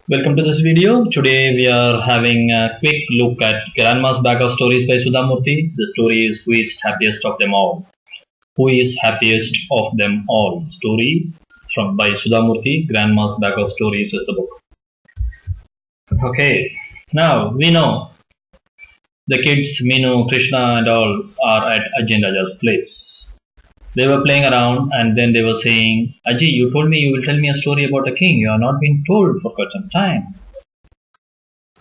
Welcome to this video. Today we are having a quick look at Grandma's Bag of Stories by Sudha Murthy. The story is Who is Happiest of Them All? Who is Happiest of Them All? Story by Sudha Murthy. Grandma's Bag of Stories is the book. Okay, now we know the kids, Minu, Krishna and all are at Ajay Raja's place. They were playing around and then they were saying, Ajay, you told me you will tell me a story about a king. You have not been told for quite some time.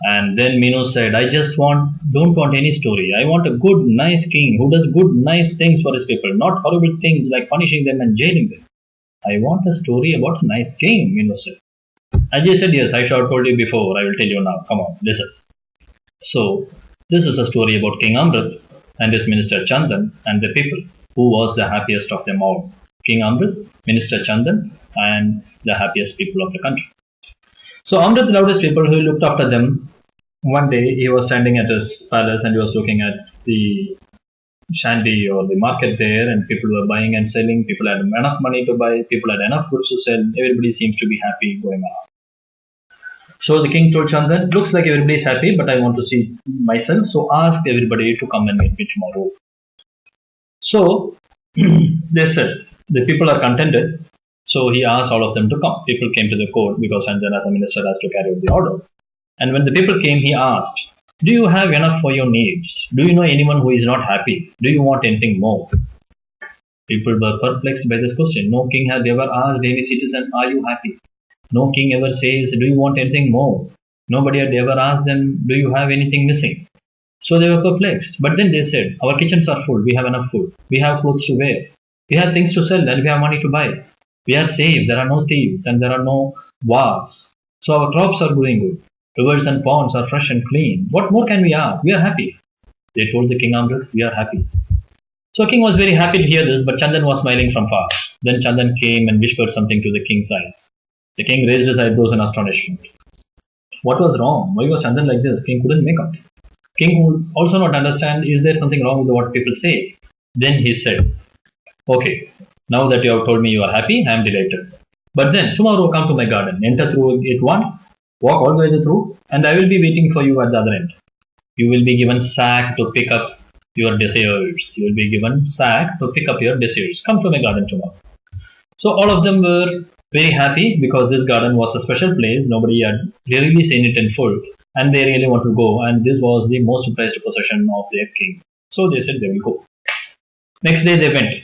And then Minu said, don't want any story. I want a good, nice king who does good, nice things for his people, not horrible things like punishing them and jailing them. I want a story about a nice king, Minu said. Ajay said, yes, I should have told you before. I will tell you now. Come on, listen. So, this is a story about King Amrit and his minister Chandan and the people. Who was the happiest of them all? King Amrit, Minister Chandan, and the happiest people of the country. So Amrit loved his people, who looked after them. One day he was standing at his palace and he was looking at the shanty or the market there, and people were buying and selling. People had enough money to buy, people had enough goods to sell. Everybody seems to be happy going on. So the king told Chandan, looks like everybody is happy, but I want to see myself, so ask everybody to come and meet me tomorrow. So they said the people are contented. So he asked all of them to come. People came to the court because Chandan as a minister has to carry out the order. And when the people came, he asked, do you have enough for your needs? Do you know anyone who is not happy? Do you want anything more? People were perplexed by this question. No king has ever asked any citizen, are you happy? No king ever says, do you want anything more? Nobody had ever asked them, do you have anything missing? So they were perplexed. But then they said, our kitchens are full, we have enough food, we have clothes to wear, we have things to sell and we have money to buy. We are safe, there are no thieves and there are no wars. So our crops are doing good. Rivers and ponds are fresh and clean. What more can we ask? We are happy. They told the king Amrit, we are happy. So king was very happy to hear this, but Chandan was smiling from far. Then Chandan came and whispered something to the king's eyes. The king raised his eyebrows in astonishment. What was wrong? Why was Chandan like this? King couldn't make out. King would also not understand, is there something wrong with what people say? Then he said, okay, now that you have told me you are happy, I am delighted. But then tomorrow come to my garden, enter through gate 1, walk all the way through, and I will be waiting for you at the other end. You will be given sack to pick up your desires. You will be given sack to pick up your desires. Come to my garden tomorrow. So all of them were very happy because this garden was a special place. Nobody had really seen it in full. And they really want to go, and this was the most prized possession of their king. So they said they will go. Next day they went.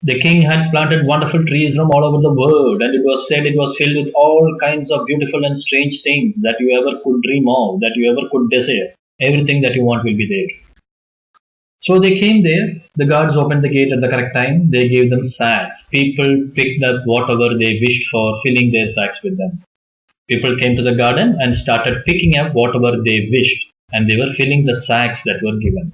The king had planted wonderful trees from all over the world, and it was said it was filled with all kinds of beautiful and strange things that you ever could dream of, that you ever could desire. Everything that you want will be there. So they came there. The guards opened the gate at the correct time. They gave them sacks. People picked up whatever they wished for, filling their sacks with them. People came to the garden and started picking up whatever they wished, and they were filling the sacks that were given.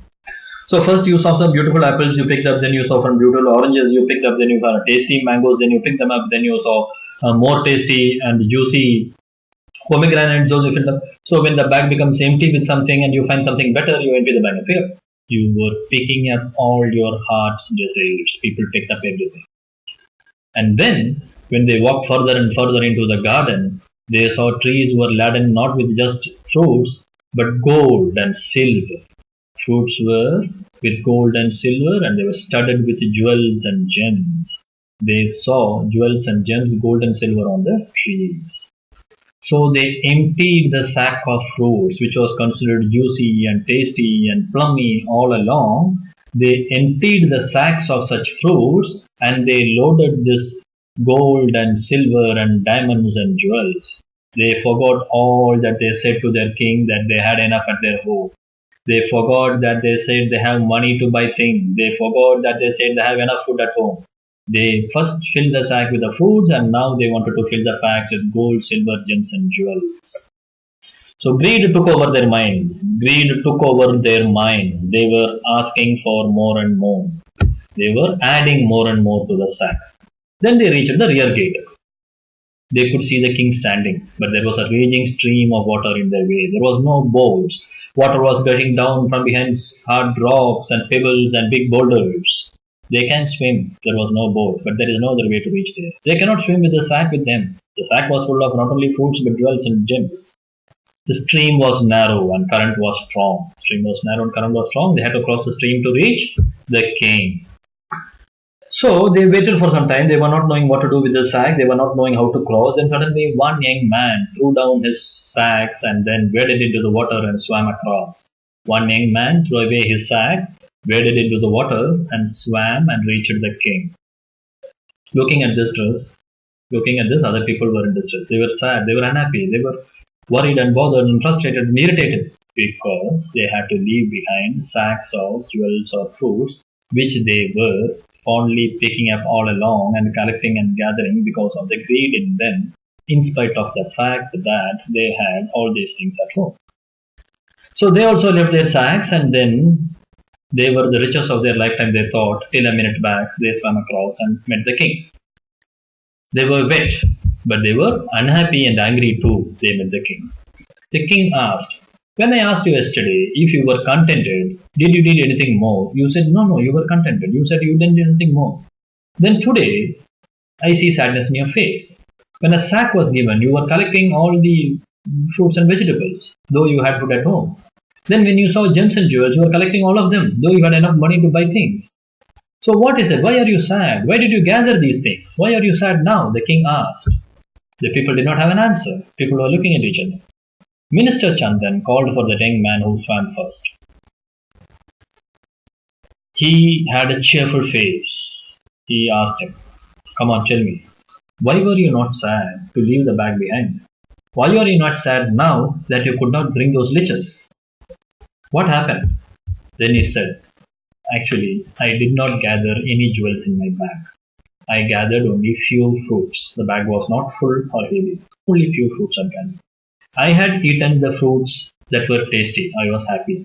So first you saw some beautiful apples you picked up, then you saw some beautiful oranges you picked up, then you saw tasty mangoes, then you picked them up, then you saw more tasty and juicy pomegranates, those you picked up. So when the bag becomes empty with something and you find something better, you empty the bag again. You were picking up all your heart's desires. People picked up everything. And then when they walked further and further into the garden, they saw trees were laden not with just fruits, but gold and silver. Fruits were with gold and silver, and they were studded with jewels and gems. They saw jewels and gems, gold and silver on the trees. So they emptied the sack of fruits, which was considered juicy and tasty and plummy all along. They emptied the sacks of such fruits, and they loaded this gold and silver and diamonds and jewels. They forgot all that they said to their king, that they had enough at their home. They forgot that they said they have money to buy things. They forgot that they said they have enough food at home. They first filled the sack with the fruits, and now they wanted to fill the sacks with gold, silver, gems and jewels. So greed took over their minds. Greed took over their mind. They were asking for more and more. They were adding more and more to the sack. Then they reached the rear gate. They could see the king standing, but there was a raging stream of water in their way. There was no boats. Water was gushing down from behind hard rocks and pebbles and big boulders. They can swim. There was no boat, but there is no other way to reach there. They cannot swim with the sack with them. The sack was full of not only fruits but jewels and gems. The stream was narrow and current was strong. The stream was narrow and current was strong. They had to cross the stream to reach the king. So they waited for some time. They were not knowing what to do with the sack. They were not knowing how to cross. Then suddenly one young man threw down his sacks and then waded into the water and swam across. One young man threw away his sack, waded into the water and swam and reached the king. Looking at this, other people were in distress. They were sad. They were unhappy. They were worried and bothered and frustrated and irritated because they had to leave behind sacks of jewels or fruits which they were fondly picking up all along and collecting and gathering because of the greed in them, in spite of the fact that they had all these things at home. So they also left their sacks and then they were the richest of their lifetime, they thought, till a minute back they swam across and met the king. They were wet, but they were unhappy and angry too. They met the king. The king asked, "When I asked you yesterday if you were contented, did you need anything more?" You said, No, you were contented. You said you didn't need anything more. Then today, I see sadness in your face. When a sack was given, you were collecting all the fruits and vegetables, though you had food at home. Then when you saw gems and jewels, you were collecting all of them, though you had enough money to buy things. So what is it? Why are you sad? Why did you gather these things? Why are you sad now? The king asked. The people did not have an answer. People were looking at each other. Minister Chandan called for the young man who swam first. He had a cheerful face. He asked him, "Come on, tell me, why were you not sad to leave the bag behind? Why are you not sad now that you could not bring those riches? What happened?" Then he said, "Actually, I did not gather any jewels in my bag. I gathered only few fruits. The bag was not full or heavy. Only few fruits I gathered. I had eaten the fruits that were tasty. I was happy.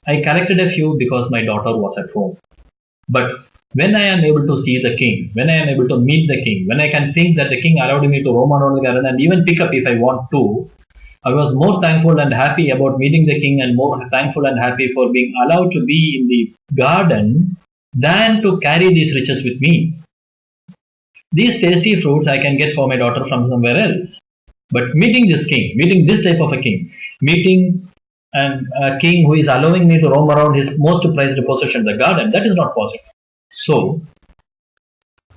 I collected a few because my daughter was at home. But when I am able to see the king, when I am able to meet the king, when I can think that the king allowed me to roam around the garden and even pick up if I want to, I was more thankful and happy about meeting the king and more thankful and happy for being allowed to be in the garden than to carry these riches with me. These tasty fruits I can get for my daughter from somewhere else. But meeting this king, meeting this type of a king, meeting a king who is allowing me to roam around his most prized possession, the garden, that is not possible. So,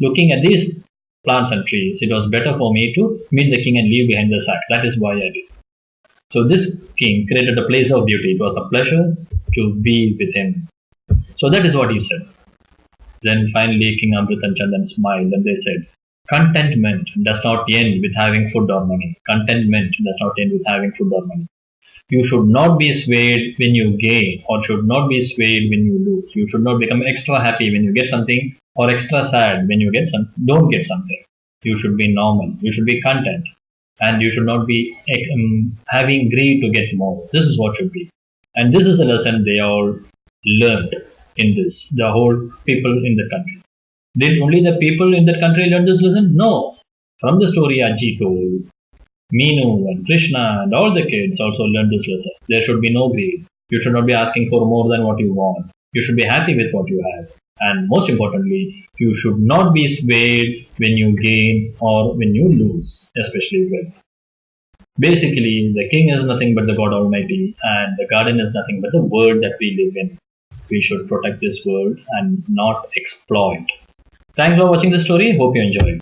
looking at these plants and trees, it was better for me to meet the king and leave behind the sack. That is why I did. So this king created a place of beauty. It was a pleasure to be with him. So that is what he said. Then finally King Amrit and Chandan smiled and they said, "Contentment does not end with having food or money. Contentment does not end with having food or money. You should not be swayed when you gain or should not be swayed when you lose. You should not become extra happy when you get something or extra sad when you don't get something. You should be normal. You should be content. And you should not be having greed to get more. This is what should be." And this is a lesson they all learned in this, the whole people in the country. Did only the people in that country learn this lesson? No. From the story Aji told, Meenu and Krishna and all the kids also learned this lesson. There should be no greed. You should not be asking for more than what you want. You should be happy with what you have. And most importantly, you should not be swayed when you gain or when you lose, especially wealth. Basically, the king is nothing but the God Almighty and the garden is nothing but the world that we live in. We should protect this world and not exploit. Thanks for watching the story. Hope you enjoyed.